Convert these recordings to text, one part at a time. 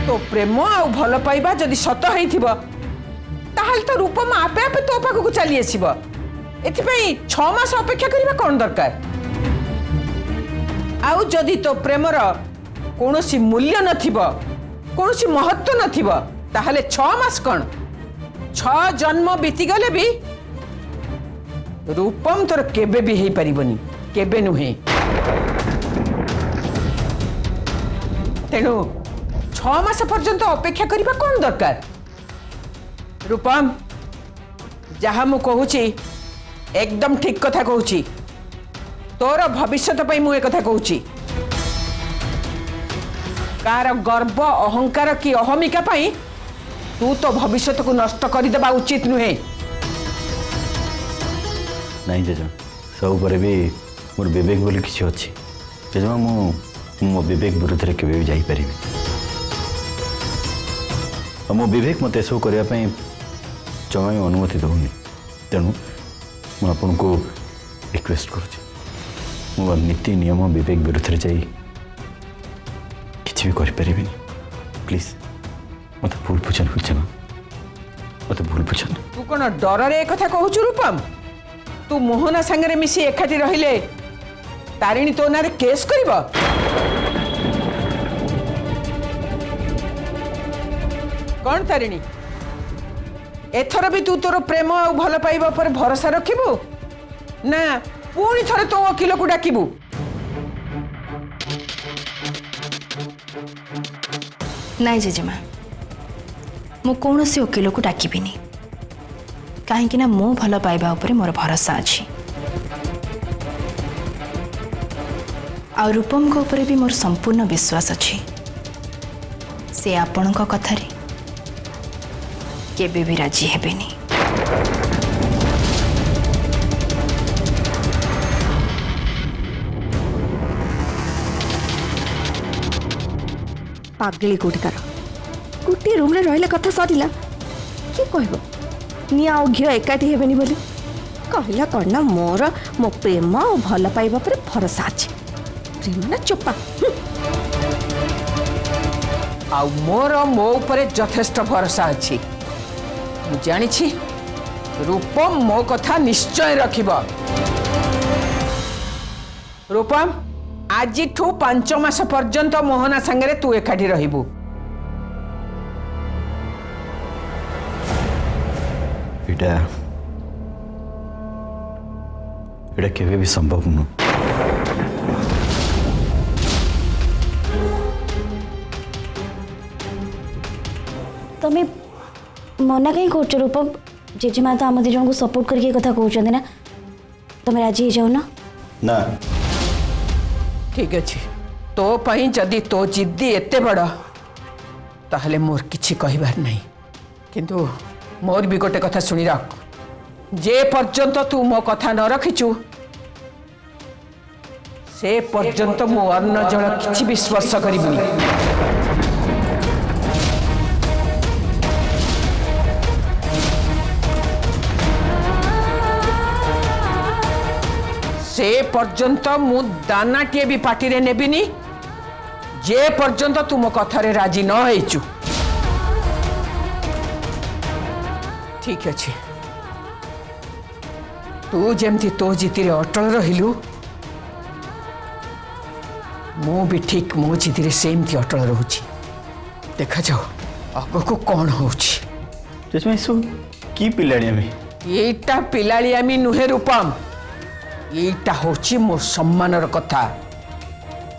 तो प्रेम आ भल पाइबा जदि सत होइथिबो ताहल तो रूपम आपे आपे तो पाखु चली आसीबो एथिपई 6 मास अपेक्षा करिबा कोन दरकार आउ जदि तो प्रेमर कोनोसी मूल्य नथिबो कोनोसी महत्व नथिबो ताहले 6 मास कोन 6 जन्म बीती गले भी रूपम तोर केबे भी हेई परिबनी केबे नुहे तेणु 6 मास पर्यंत अपेक्षा करिबा कोन दरकार रूपम जहा मु कहूची एकदम ठीक कथा कहूची तोर भविष्यत पई मु ए कथा कहूची कार गर्व अहंकार की अहमिका पई तू तो भविष्यत को नष्ट कर देबा उचित नुहे नहीं जेजमा सब पर भी मोर विवेक बोली किसी अच्छी जेजमा मो विवेक विरुद्ध में केवे भी जापारि मो विवेक मत सब करने जमा भी अनुमति दौनी तेणु मुझे रिक्वेस्ट करो नीति नियम विवेक विरुद्ध जा कि भी प्लीज मत भूल बुझन जेमा मत भूल बुझन तू कौन डर रे कथा कहूँ रूपम तू मोहना सांगरे मिसी एकाठी रहिले तारिणी तो नारे केस करिबो कौन तारिणी एथर भी तू तोर प्रेम आ भल पाइबा पर भरोसा रखिबू ना पुणी थरे तो वकील को डाकिबू नाई जेजेमा मु कौन से वकील को डाकिबिनी कहीं मो भल पाइबा उपरे मोर भरोसा अच्छी आ रूपम को उपरे भी मोर संपूर्ण विश्वास अच्छी से आपण कथारे केबे भी राजी हेबेनी पागली कोटिकार गोटे रूम रे रहिला कथा सरिला कि कहबो निया और घियो एकाठी हेबेनी बोली कहला कौन ना मोर मो प्रेम और भल पाइबा पर भरोसा अच्छे प्रेम ना चोपा आ मोर मो ऊपर यथेष्ट भरोसा अच्छी मु जानी रूपम मो कथा निश्चय रखिब रूपम आज 5 मास पर्यंत मोहना सांगरे तू एकाठी रहिबू एटा केवे भी संभव नु तमें मना कहीं कर रूपम जेजेमा तो आम दिजन को सपोर्ट करके कथा कहते ना तुम राजी हो जाओ ना ठीक अच्छे तो पई जदि तो जिद्दी एते बड़ ताहले मोर किछि कहिबार नहीं किंतु मोर भी गोटे कथा सुनी रख जे पर्यंत तू मो कथा न रखिचु से पर्यंत मो अन्न जल किछि भी स्पर्श करिबुनी से पर्यंत मु दानाटे भी पार्टी रे नेबिनी जे पर्यंत तुम कथारे राजी न होइचु ठीक अच्छे तू जेमती तो जीति रे अटल रहिलु मु भी ठीक मो जीति रे सेमती अटल रहूची देखा जाओ आगो को कौन होची जेजमा सो की पिलाड़ियामी एटा पिलाड़ियामी नुहे रूपम एटा होची मो सम्मानर कथा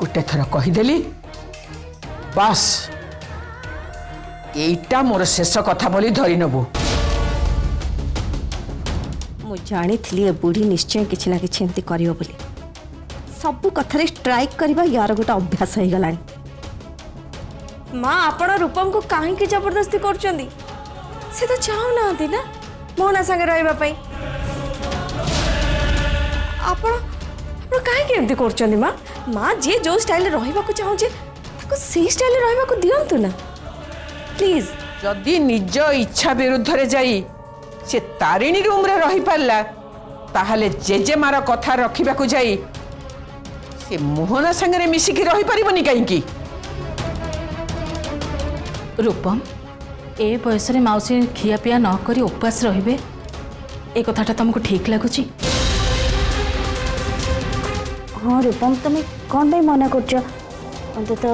गोटे थर कहीदेली बास एटा मोर शेष कथा बोली धरी नबू मु जानी थी ए बुढ़ी निश्चय किसी ना किसी एमती करियो बोली सबू कथारे स्ट्राइक करबा यार गोटे अभ्यास हो गलानी माँ आपण रूपम को कहीं जबरदस्ती करचंदी से तो चाहू ना ना मोहना संगे रहिबा पई आपण कहीं एमती करचंदी माँ माँ जे जो स्टाइल रहिबा को चाहू जे ताको से स्टाइल रहिबा को दियंतु ना प्लीज जदि निज इच्छा विरुद्ध रे जाई से तारिणी रूम रे रही पारला ताहले जेजेमार कथा रखिबा को जाई से मोहना संगे मिसिकी रही परिबनी कहीं रूपम ए बयस मौसी खियापिया न करी उपवास रहिबे ए कथाटा तुमको ठीक लगुच? हाँ रूपम तुम्हें कौन भाई मना कर अंतत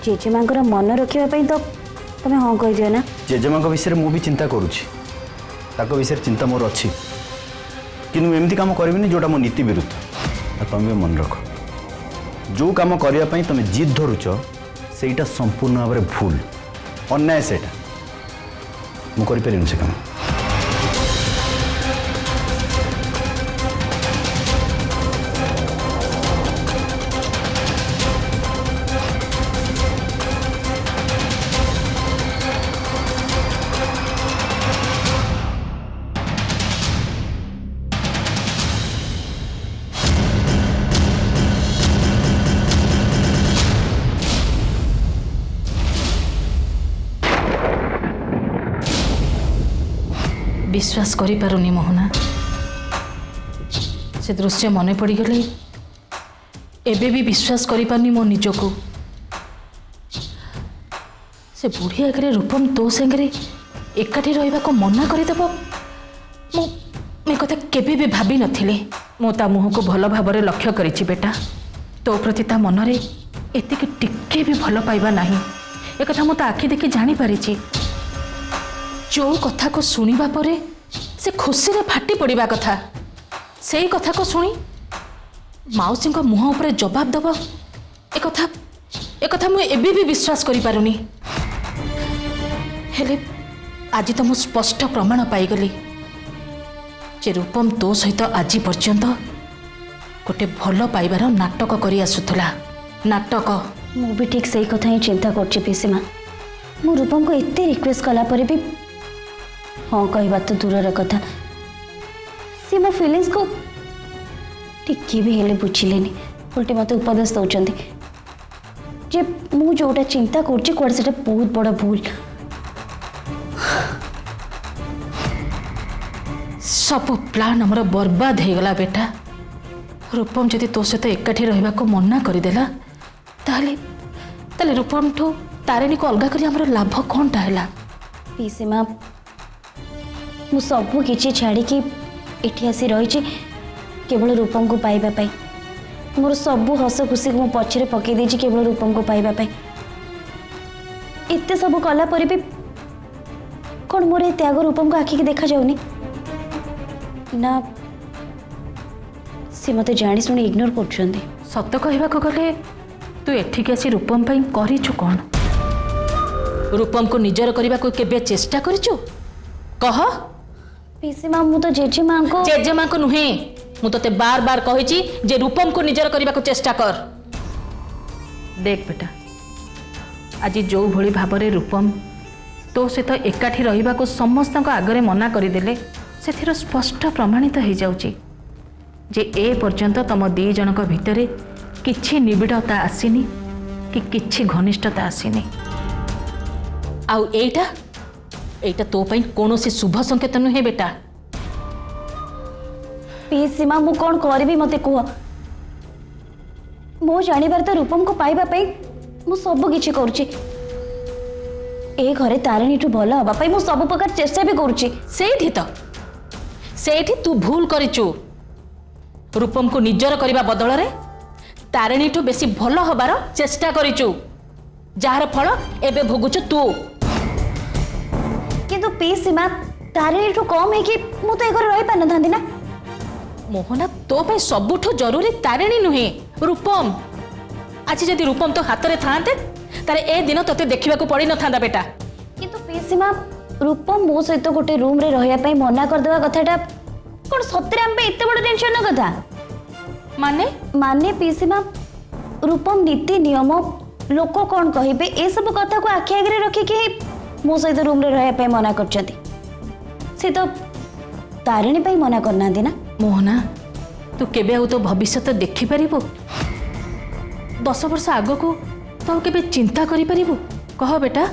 जेजेमा मन रखापी तो तुम्हें हाँ कह दियो ना। जेजेमा विषय में भी चिंता करुच्ची विषय चिंता मोर अच्छी कि एमती कम करी जोटा मो नीति विरुद्ध। तुम भी मन रख जो कम करने तुम जिद धरुच सेटा संपूर्ण भाव में भूल अन्याय सेटा मुझे कर से कम। विश्वास करि पारुनी मोहना से दृश्य मन पड़गले एबे भी विश्वास करि पारुनी मो निजको। से बुढ़ी आगे रूपम तो संगे एकाठी रहिबा को मना करदेव मो कथा केबे भी भाभी नथिले। मो ता मुह को भल भाव लक्ष्य करिछि बेटा तो प्रति ता मनरे एतिक टिके भी भल पाइबा नाही ए कथा मो ता आखि देखि जानि पारिछि। जो कथा को सुनिबा परे से खुशी रे फाटी पड़िबा कथा से कथा को सुनी माउसी को मुह ऊपर जवाब दब ए कथा मु एबे भी विश्वास करि पारुनी। हेले आज तो मु स्पष्ट प्रमाण पाईगली जे रूपम तो सहित आज पर्यंत गोटे भल पाइबार नाटक करि आसुथला। नाटक मु भी ठीक सही कथा ही चिंता करछि पिसीमा। मु रूपम को एते रिक्वेस्ट कला परे भी हाँ कहवा तो दूर कथा सी मो फीलिंग्स को टिके भी हेले बुझिलेनी उल्टे मत उपदेश दौरान जे मु जोटा चिंता करछि कोड सेटा बहुत बड़ा भूल। सब प्लान हमर बर्बाद हो गला बेटा। रूपम जदि तो सहित एकाठी रहिबा को मना करदेला ताले रूपम ठो तारिणी को अलगा करी हमर लाभ कोनटा हैला? पीसीमा मु सबू किछि छाड़ी कि एठी आसी रही केवल रूपम को पाइबा पाई। मोर सबू हस खुशी को पछरे पकई देछि केवल रूपम को पाइबा पाई। एते सब कला पर भी कौन मोर ए त्याग रूपम को आखि के देखा जाउनी ना से मते जानी सुनी इग्नोर करछन्ती। सत कहबा को गले तू एठिक आसी रूपम पई करिछु कोन? रूपम को निजर करबा को केबे चेष्टा करिछु कह? पीसीमा मु तो जेजेमा को नुहे मु तते बार बार कहिछि जे रूपम को निजर करबा को चेष्टा कर। देख बेटा आज जो भली भाबरे रूपम तो सहित एकाठी रहिबा को समस्त आगरे मना करदेले से स्पष्ट प्रमाणित हो जाउची जे ए पर्यंत तम दी जनक भितरे किछि निबिड़ता आसीनी कि किछि घनिष्ठता आसीनी। आउ एटा तो पई कोनोसी शुभ संकेत नुहे बेटा। पीसीमा मु कोन करबी मते कुह। मो जानिबार तो रूपम को पाइबा पई मु सब किछि करूची। ए घरे तारिणी ठु भल हबा पई मु सब प्रकार चेष्टा भी करूची। सेठी तू भूल करिचु। रूपम को निजर करबा बदल रे तारिणी ठु बेसी भल हबार चेष्टा करिचु जार फल एबे भोगुचु तू। किंतु पीसीमा तारिणी ठु कम है कि मु तो ए घरे रहि पान थांदी ना। मोहना तो पे सबुठु जरूरी तारिणी नुहे रूपम। आज जदि रूपम तो हाथ में थांते तारे ए दिन तोते देखा पड़ी न था बेटा। किंतु पीसीमा रूपम मो सहित गोटे रूम रे रहिया पई मना कर देवा कथाटा कोन सत्रे हम पे एते बड़ टेंशन न कथा माने पीसीमा रूपम नीति नियम लोक कौन कहिबे ए सब कथा को आखि आगे रखी कि मो सहित रूम रे रहिया पई मना करछथि। से तो तारिणी पई मना करना ना। मोहना तू केबे आउ तो भविष्य देखि परिबो? 10 वर्ष आगो को तो केबे चिंता करि परिबो कह बेटा?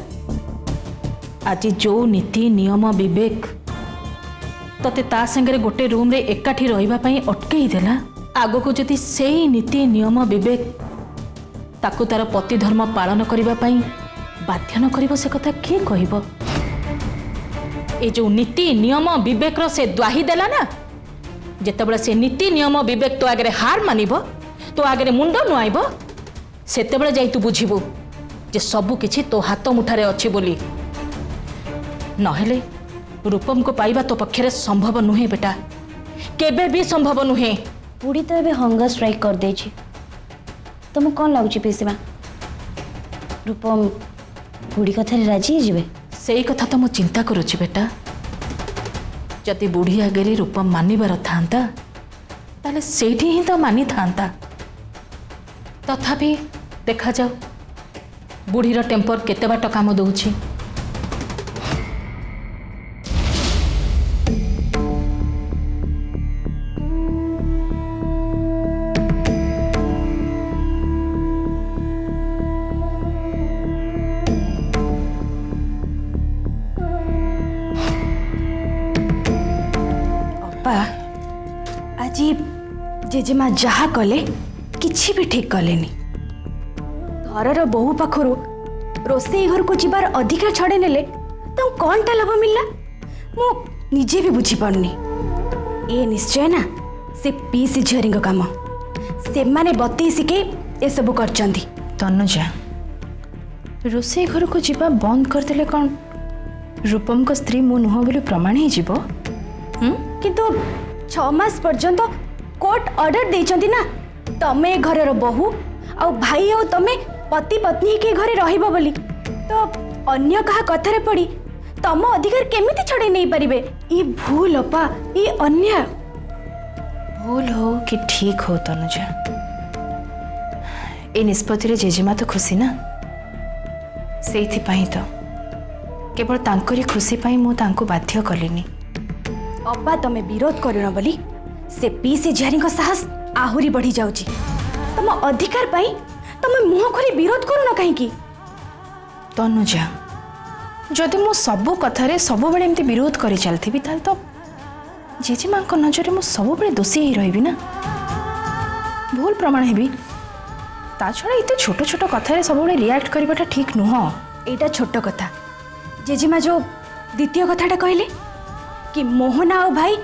आज जो नीति नियम विवेक तते ता संगे गोटे रूम रे एकाठी रहिबा पई अटकेई देला आगो को जदि सेही नीति नियम विवेक ताकू तार पति धर्म पालन करिबा पई बाध्य न करिब से कथा किए कहब ए जो नीति नियम विवेक रो से द्वाही देला ना जेतेबेले से नीति नियम विवेक तो आगे हार मानिब तो आगे मुंड नुआइब सेतेबेले जाई तू बुझिबु जे सबु किछि तो हाथ मुठारे अछि बोली नहेले रूपम को पाइबा तो पक्षरे संभव नुहे बेटा केबे भी संभव नुहे बुढ़ी तो एबे हंगर स्ट्राइक कर देछि तुम कौन लगुछि पिसीमा रूपम बुढ़ी कथा राजी जिवे सेई कथा तो मु चिंता करुछि बेटा जदि बुढ़ी आगे रूपम मानिबार थांता ताले सेठी ही तो मानी थांता तथापि देखा जाऊ बुढ़ीर टेम्पर केते बाट काम दउछि आज जेजेमा जहा कले किछि भी ठीक कलेनी घरर बहु पाखरु रोसई घर को जीवार अधिकार छड़े नेले तो कौन टा लाभ मिलला मु निजे भी बुझी पारनी ए निश्चय ना से पीसी झरिंग काम से माने बत्ती सिके ए सब करचंदी तनुजा रोसई घर को जीवा बंद कर देले कौन रूपम को स्त्री मु नुह बोली प्रमाण ही जीवो किंतु 6 मास पर्यंत कोर्ट ऑर्डर देचंदी ना तमे घरर बहु आ भाई आ तमे पति पत्नी के घरे रहिबो बोली तो अन्य कहा कथारे पड़ी तम अधिकार केमिति छड़े नहीं परिबे ई भूल अपा ई अन्याय भूल हो कि ठीक हो तनुजा ए निष्पत्ति रे जेजेमा तो खुशी ना सेइथि पाई तो केवल तांकरी खुशी पाई मु तांको बाध्य कलिनी अब्बा तमे विरोध करिन बोली से पीसी झरी को साहस आहुरी बढ़ी जाउची तम अधिकार पाई तमे मुह खोली विरोध करू न काहे की तनुजा जदि मु सबु कथारे सबु बेले एमती विरोध करि चलथिबी ताल तो जेजेमा को नजर मु सबु बेले दोषी ही रहबी ना भूल प्रमाण हेबी ता छड़ा इते छोट छोट कथारे सबु बेले रिएक्ट करबाटा ठीक नुह एटा छोट कथा जेजेमा जो द्वितीय कथाटा कहले कि मोहना और भाई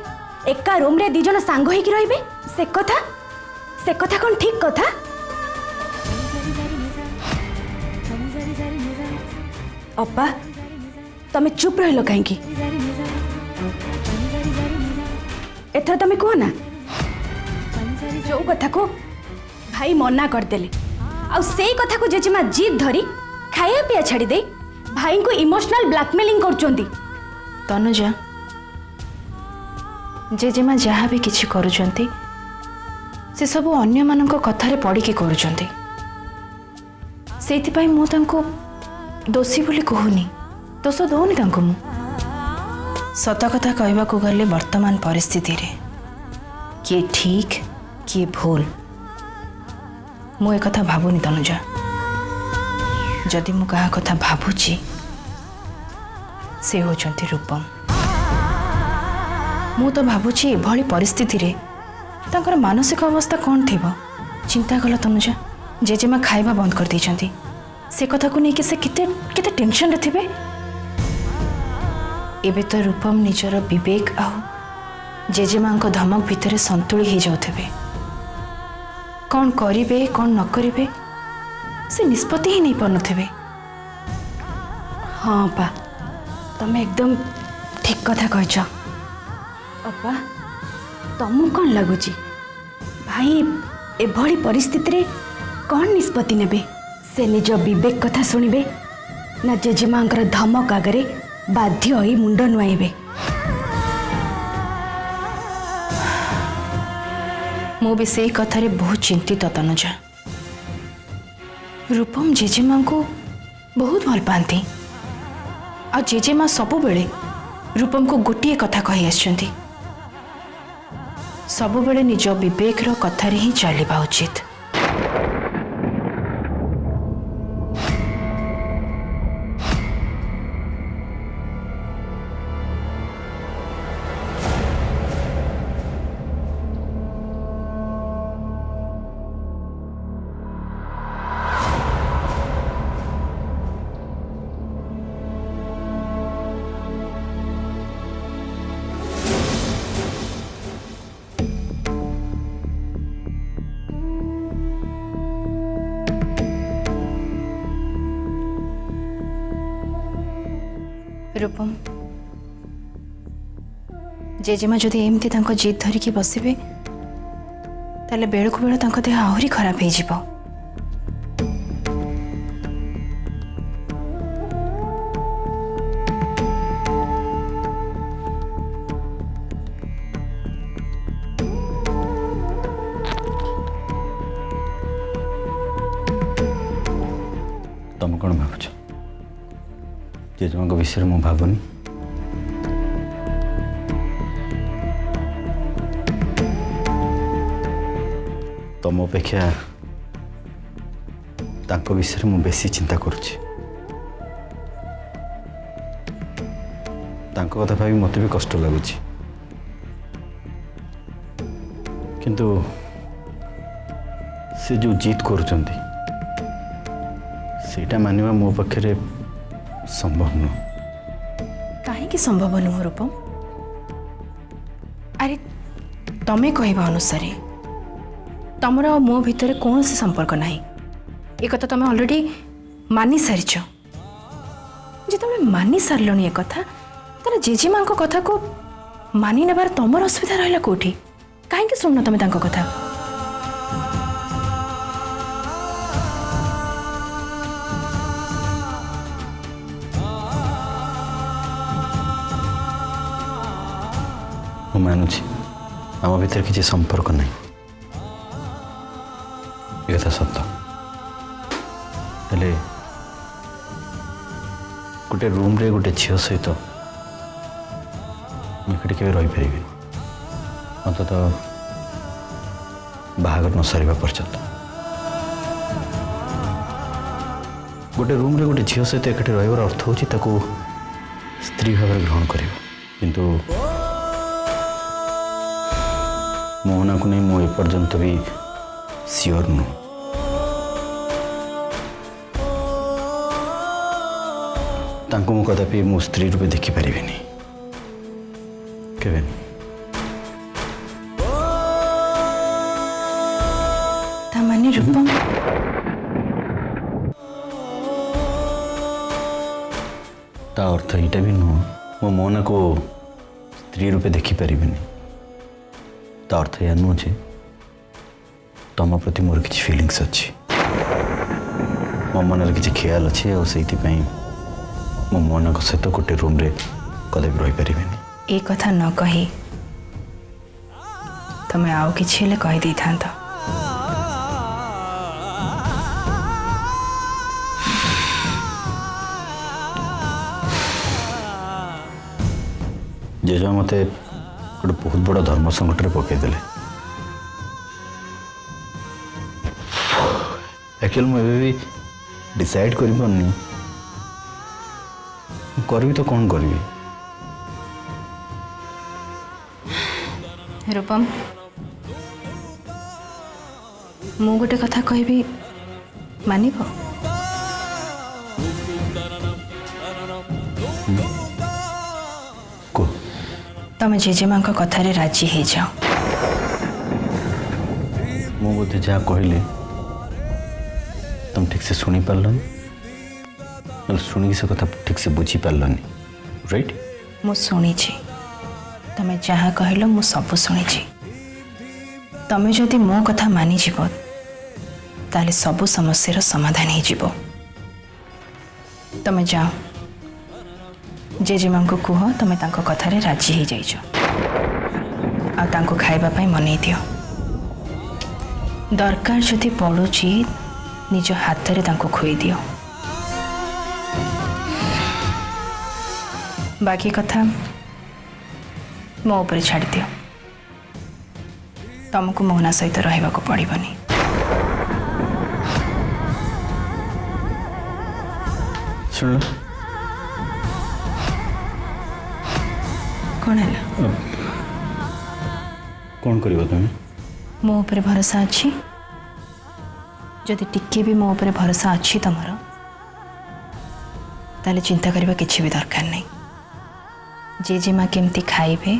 एका रूम रे दी जन सांग होई कि रहिबे से कथा कोन ठीक कथा अप्पा तमे चुप रहिलो काहे की एथर तमे को ना जो कथा को भाई मना कर देले आ सेई कथा को जेजेमा जीत धरी खाया पिया छाड़ी दे भाई को इमोशनल ब्लैकमेलिंग करचोंदी तनुजा जेजेमा जहाँ भी किछि करुचंती से सब अन्य मानक कथारे पड़ी के करुचंती सेति पाई मु तांको दोषी बोली कहूनी दोष दौनी तांको मु सत कथा कहबा को गले वर्तमान परिस्थिति रे किए ठीक किए भूल मु एक कथा भाबुनी तनुजा जदि मु कहा कथा भाबुची से होचंती रूपम मु तो भाबुची एभली परिस्थिति रे तांकर मानसिक अवस्था कौन थिबो चिंता कल तनुजा जेजेमा खाइबा बंद कर देइचंती से कथा को नहीं कि से किते किते टेंशन रे थिबे एबे तो रूपम निजर विवेक आ जेजेमा को धमक भितरे संतुली हो जाउथबे कौन करिवे कौन न करिवे से निष्पत्ति ही नहीं पानुथबे हाँ पा तमे एकदम ठीक कथा कहछ अप्पा तमु कौन लगुची भाई एभली परिस्थिति रे कौन निष्पत्ति नेबे से निज विवेक कथा सुनिबे ना जेजेमांकर धमक आगरे बाध्य होई मुंड नुआइबे मु भी से कथारे बहुत चिंतित तनुजा रूपम जेजेमा को बहुत भल पाती आ जेजेमा सबु बेले रूपम को गोटे कथा कही आछंती सबु बेले निज विवेक रो कथारे ही चलिबा उचित रूपम जेजेमा जदि एमती तांको जिद धरिकी बसिबे ताले बेलू को बेल तांको देह आहरी खराब हो जिवो। तुम कौन भावुच जेजेमा विषय मु भावुनी तुम अपेक्षा तांको विषय मु बेसी चिंता करुच्ची तांको कथा भावी मत भी कष्ट लगुच किंतु से जो जीत करुचंती सेटा मानिबा मो पक्षरे संभव नुह। कहीं संभव नुह रूपम? अरे तमें कहवा अनुसार तमर आ मो भितर कौन से संपर्क ना एक तुम ऑलरेडी मानि सारिच जो मानि सारे एक कथा ताले जेजेमा कथा को मानि नेबार तमर असुविधा रहा कौटी कहीं शुणुन तुम कथा? मु मानुची आम भीतर किसी संपर्क नहीं ये कथा सत हेले गोटे रूम रे गोटे झील सहित मुझे के रही पारि अंतत बाहागर न सर पर्यंत गोटे रूम रे गोटे झील सहित एक रही अर्थ हूँ स्त्री भाव ग्रहण कर किंतु मोहना को नहीं मु एपर्यंत भी सियोर नु तांको मु कदापि मो स्त्री रूपे देखी पारिबिनी केबे तामाने रूपम ता अर्थ यहाँ भी नुह मो मोहना को स्त्री रूपे देखी पारिबिनी ता अर्थ या नुह जे तुम प्रति मोर किसी फीलिंग्स अच्छी मो मन किसी ख्याल अच्छे और से मो मन सहित गोटे रूम रे कदे भी रही पारिबिनी। ए कथा न कही तमें आउ किछि हेले कहि दै थांत। जेजा मते गोटे बहुत बड़ा धर्म संकट में पकईदे एक्चुअल मुझे भी डिसाइड कर करी तो कौन करी रूपम मु गोटे कथा कहबी मानिब? को तमें जेजेमा कथारे राजी हो जाओ। मु बोधे जहाँ कहली तुम ठीक से शुणी पार्लनी शुणी से कथा ठीक से बुझी पार्लनी राइट? मु शुणी तमें जहाँ कहल मु सब शुणी तमें जदि मो कथा मानिज ताले सब समस्या समाधान हो तमें जाओ जेजेमा को कह तमें तांको कथारे राजी हो जाइछ आ तांको खाइबा पई मनै दियो दरकार जदि पड़ुची निज हाथ रे तांको खोई दियो बाकी कथा मो ऊपर छाड़ दियो तुमको मोहना सहित रहिबा को पड़िबनी। सुन लो कौन है कौन करिबो तुम? मो ऊपर भरोसा अच्छी जदि टिके भी मो ऊपर भरोसा अच्छी तुमर ताले चिंता करबा किछि भी दरकार नहीं। जेजेमा केमती खाइबे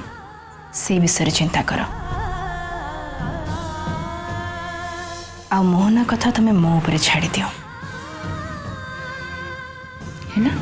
से विषय चिंता कर आ मोहना कथा तमें मो ऊपर छाड़ दियो है ना?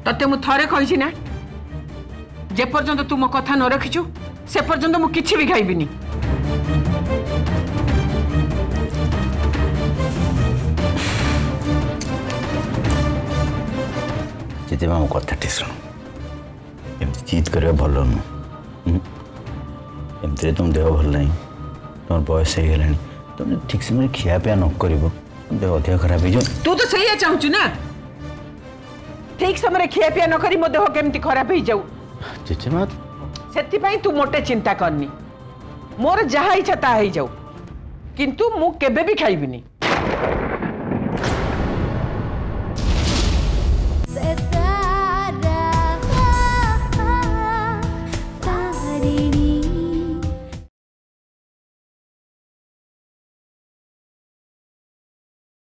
तते मु थरे कहिछि ना जे पर्यंत तू मो कथा न रखिछु से पर्यंत मु किछि भी खाइबिनी। जेतेबा मो कथाटी शुण एमती जिद करवा भल नुह एमती तुम देह भल ना तुम बयस हो गलानी तुम ठीक समय खिया पिया न कर देह अधिक खराब हो। तू तो सही चाहूचु ना ठीक समय खिया पिया न करी मो देह केमती खराब हो जाऊ जेजेमा सेति तू मोटे चिंता करनी मोर जहा इच्छा ता जाऊ किंतु मु केबे भी खाइबिनी।